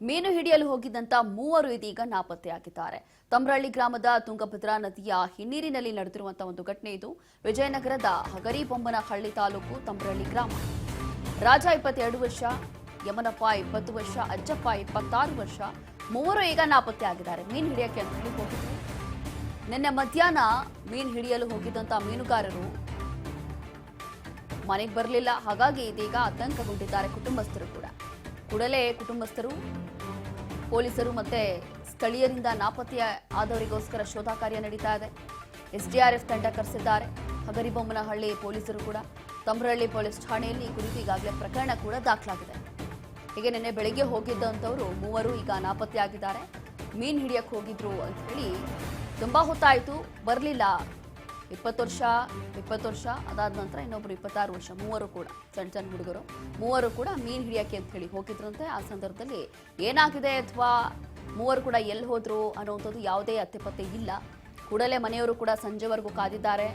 ಮೀನು ಹಿಡಿಯಲು ಹೋಗಿದ್ದಂತ ಮೂವರು ಇದೀಗ ನಾಪತ್ತೆಯಾಗಿದ್ದಾರೆ. ತಮ್ರಹಳ್ಳಿ ಗ್ರಾಮದ ತುಂಗಭದ್ರಾ ನದಿಯ ಹಿನ್ನೀರಿನಲ್ಲಿ ನಡೆದಿರುವಂತಹ ಒಂದು ಘಟನೆ ಇದು. ವಿಜಯನಗರದ ಹಗರಿಬೊಮ್ಮನಹಳ್ಳಿ ತಾಲೂಕು ತಮ್ರಹಳ್ಳಿ ಗ್ರಾಮ. ರಾಜ 22 ವರ್ಷ, ಯಮನಪ್ಪ 20 ವರ್ಷ, ಅಜ್ಜಪ್ಪ 26 ವರ್ಷ, ಮೂವರು ಈಗ ನಾಪತ್ತೆಯಾಗಿದ್ದಾರೆ. ಮೀನು ಹಿಡಿಯಕ್ಕೆ ಅಂತ ಹೇಳಿ ಹೋಗಿದ್ರು. ನಿನ್ನೆ ಮಧ್ಯಾಹ್ನ ಮೀನು ಹಿಡಿಯಲು ಹೋಗಿದ್ದಂತ ಮೀನುಗಾರರು ಮನೆಗೆ ಬರಲಿಲ್ಲ. ಹಾಗಾಗಿ ಇದೀಗ ಆತಂಕಗೊಂಡಿದ್ದಾರೆ ಕುಟುಂಬಸ್ಥರು ಕೂಡ. ಕೂಡಲೇ ಕುಟುಂಬಸ್ಥರು, ಪೊಲೀಸರು ಮತ್ತೆ ಸ್ಥಳೀಯರಿಂದ ನಾಪತ್ತೆ ಆದವರಿಗೋಸ್ಕರ ಶೋಧ ಕಾರ್ಯ ನಡೀತಾ ಇದೆ. ಎಸ್ಡಿಆರ್ಎಫ್ ತಂಡ ಕರೆಸಿದ್ದಾರೆ. ಹಗರಿಬೊಮ್ಮನಹಳ್ಳಿ ಪೊಲೀಸರು ಕೂಡ ತಮ್ರಹಳ್ಳಿ ಪೊಲೀಸ್ ಠಾಣೆಯಲ್ಲಿ ಈ ಕುರಿತು ಈಗಾಗಲೇ ಪ್ರಕರಣ ಕೂಡ ದಾಖಲಾಗಿದೆ. ಹೀಗೆ ನಿನ್ನೆ ಬೆಳಗ್ಗೆ ಹೋಗಿದ್ದಂಥವರು ಮೂವರು ಈಗ ನಾಪತ್ತೆಯಾಗಿದ್ದಾರೆ. ಮೀನು ಹಿಡಿಯಕ್ಕೆ ಹೋಗಿದ್ರು ಅಂತ ಹೇಳಿ ತುಂಬಾ ಹೊತ್ತಾಯಿತು, ಬರಲಿಲ್ಲ. 20 ವರ್ಷ ಅದಾದ ನಂತರ ಇನ್ನೊಬ್ರು 26 ವರ್ಷ, ಮೂವರು ಕೂಡ ಸಣ್ಣ ಹುಡುಗರು, ಮೂವರು ಕೂಡ ಮೀನು ಹಿಡಿಯಕ್ಕೆ ಅಂತ ಹೇಳಿ ಹೋಗಿದ್ರಂತೆ. ಆ ಸಂದರ್ಭದಲ್ಲಿ ಏನಾಗಿದೆ ಅಥವಾ ಮೂವರು ಕೂಡ ಎಲ್ಲಿ ಹೋದ್ರು ಅನ್ನೋಂಥದ್ದು ಯಾವುದೇ ಅತ್ತೆಪತ್ತೆ ಇಲ್ಲ. ಕೂಡಲೇ ಮನೆಯವರು ಕೂಡ ಸಂಜೆವರೆಗೂ ಕಾದಿದ್ದಾರೆ.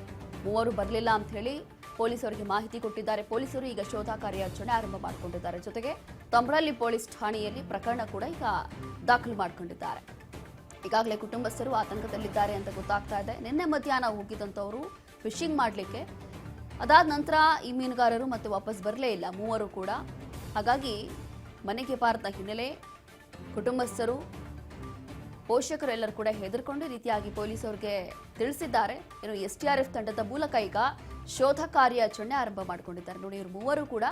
ಮೂವರು ಬರಲಿಲ್ಲ ಅಂತ ಹೇಳಿ ಪೊಲೀಸರಿಗೆ ಮಾಹಿತಿ ಕೊಟ್ಟಿದ್ದಾರೆ. ಪೊಲೀಸರು ಈಗ ಶೋಧ ಕಾರ್ಯಾಚರಣೆ ಆರಂಭ ಮಾಡಿಕೊಂಡಿದ್ದಾರೆ. ಜೊತೆಗೆ ತಮ್ರಹಳ್ಳಿ ಪೊಲೀಸ್ ಠಾಣೆಯಲ್ಲಿ ಪ್ರಕರಣ ಕೂಡ ಈಗ ದಾಖಲು ಮಾಡಿಕೊಂಡಿದ್ದಾರೆ. ಈಗಾಗಲೇ ಕುಟುಂಬಸ್ಥರು ಆತಂಕದಲ್ಲಿದ್ದಾರೆ ಅಂತ ಗೊತ್ತಾಗ್ತಾ ಇದೆ. ನಿನ್ನೆ ಮಧ್ಯಾಹ್ನ ಹೋಗಿದ್ದಂಥವರು ಫಿಶಿಂಗ್ ಮಾಡಲಿಕ್ಕೆ, ಅದಾದ ನಂತರ ಈ ಮೀನುಗಾರರು ಮತ್ತೆ ವಾಪಸ್ ಬರಲೇ ಇಲ್ಲ ಮೂವರು ಕೂಡ. ಹಾಗಾಗಿ ಮನೆಗೆ ಬಾರದ ಹಿನ್ನೆಲೆ ಕುಟುಂಬಸ್ಥರು, ಪೋಷಕರು ಎಲ್ಲರೂ ಕೂಡ ಹೆದರ್ಕೊಂಡು ರೀತಿಯಾಗಿ ಪೊಲೀಸರಿಗೆ ತಿಳಿಸಿದ್ದಾರೆ. ಇನ್ನು ಎಸ್ಡಿಆರ್ಎಫ್ ತಂಡದ ಮೂಲಕ ಈಗ ಶೋಧ ಕಾರ್ಯಾಚರಣೆ ಆರಂಭ ಮಾಡಿಕೊಂಡಿದ್ದಾರೆ. ನೋಡಿ, ಇವರು ಮೂವರು ಕೂಡ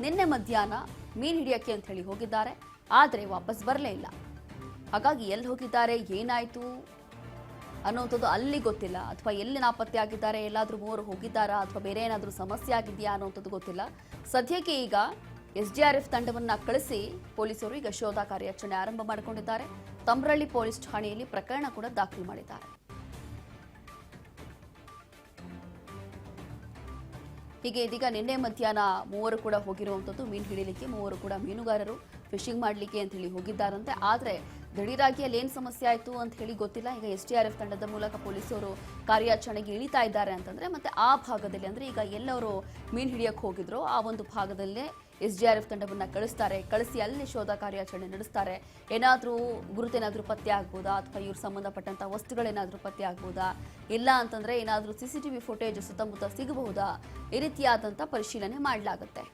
ನಿನ್ನೆ ಮಧ್ಯಾಹ್ನ ಮೀನು ಹಿಡಿಯಕ್ಕೆ ಅಂತ ಹೇಳಿ ಹೋಗಿದ್ದಾರೆ, ಆದರೆ ವಾಪಸ್ ಬರಲೇ ಇಲ್ಲ. ಹಾಗಾಗಿ ಎಲ್ಲಿ ಹೋಗಿದ್ದಾರೆ, ಏನಾಯ್ತು ಅನ್ನೋಂಥದ್ದು ಅಲ್ಲಿ ಗೊತ್ತಿಲ್ಲ. ಅಥವಾ ಎಲ್ಲಿ ನಾಪತ್ತೆ ಆಗಿದ್ದಾರೆ, ಎಲ್ಲಾದರೂ ಮೂವರು ಹೋಗಿದ್ದಾರಾ ಅಥವಾ ಬೇರೆ ಏನಾದರೂ ಸಮಸ್ಯೆ ಆಗಿದೆಯಾ ಅನ್ನೋಂಥದ್ದು ಗೊತ್ತಿಲ್ಲ. ಸದ್ಯಕ್ಕೆ ಈಗ ಎಸ್ಡಿಆರ್ಎಫ್ ತಂಡವನ್ನು ಕಳಿಸಿ ಪೊಲೀಸರು ಈಗ ಶೋಧ ಕಾರ್ಯಾಚರಣೆ ಆರಂಭ ಮಾಡಿಕೊಂಡಿದ್ದಾರೆ. ತಮ್ರಹಳ್ಳಿ ಪೊಲೀಸ್ ಠಾಣೆಯಲ್ಲಿ ಪ್ರಕರಣ ಕೂಡ ದಾಖಲು ಮಾಡಿದ್ದಾರೆ. ಹೀಗೆ ಇದೀಗ ನಿನ್ನೆ ಮಧ್ಯಾಹ್ನ ಮೂವರು ಕೂಡ ಹೋಗಿರುವಂಥದ್ದು ಮೀನು ಹಿಡಿಯಲಿಕ್ಕೆ. ಮೂವರು ಕೂಡ ಮೀನುಗಾರರು ಫಿಶಿಂಗ್ ಮಾಡಲಿಕ್ಕೆ ಅಂತ ಹೇಳಿ ಹೋಗಿದ್ದಾರಂತೆ. ಆದರೆ ದಿಢೀರಾಗಿ ಅಲ್ಲಿ ಏನು ಸಮಸ್ಯೆ ಆಯಿತು ಅಂತ ಹೇಳಿ ಗೊತ್ತಿಲ್ಲ. ಈಗ ಎಸ್ಡಿಆರ್ಎಫ್ ತಂಡದ ಮೂಲಕ ಪೊಲೀಸರು ಕಾರ್ಯಾಚರಣೆಗೆ ಇಳಿತಾ ಇದ್ದಾರೆ ಅಂತಂದ್ರೆ ಮತ್ತೆ ಆ ಭಾಗದಲ್ಲಿ, ಅಂದ್ರೆ ಈಗ ಎಲ್ಲವರು ಮೀನು ಹಿಡಿಯಕ್ಕೆ ಹೋಗಿದ್ರು ಆ ಒಂದು ಭಾಗದಲ್ಲೇ ಎಸ್ಡಿಆರ್ಎಫ್ ತಂಡವನ್ನು ಕಳಿಸಿ ಅಲ್ಲಿ ಶೋಧ ಕಾರ್ಯಾಚರಣೆ ನಡೆಸ್ತಾರೆ. ಏನಾದರೂ ಗುರುತೇನಾದರೂ ಪತ್ತೆ ಆಗ್ಬೋದಾ ಅಥವಾ ಇವ್ರ ಸಂಬಂಧಪಟ್ಟಂತ ವಸ್ತುಗಳೇನಾದರೂ ಪತ್ತೆ ಆಗ್ಬೋದಾ, ಇಲ್ಲ ಅಂತಂದ್ರೆ ಏನಾದರೂ CCTV ಫುಟೇಜ್ ಸುತ್ತಮುತ್ತ ಸಿಗಬಹುದಾ, ಈ ರೀತಿಯಾದಂಥ ಪರಿಶೀಲನೆ ಮಾಡಲಾಗುತ್ತೆ.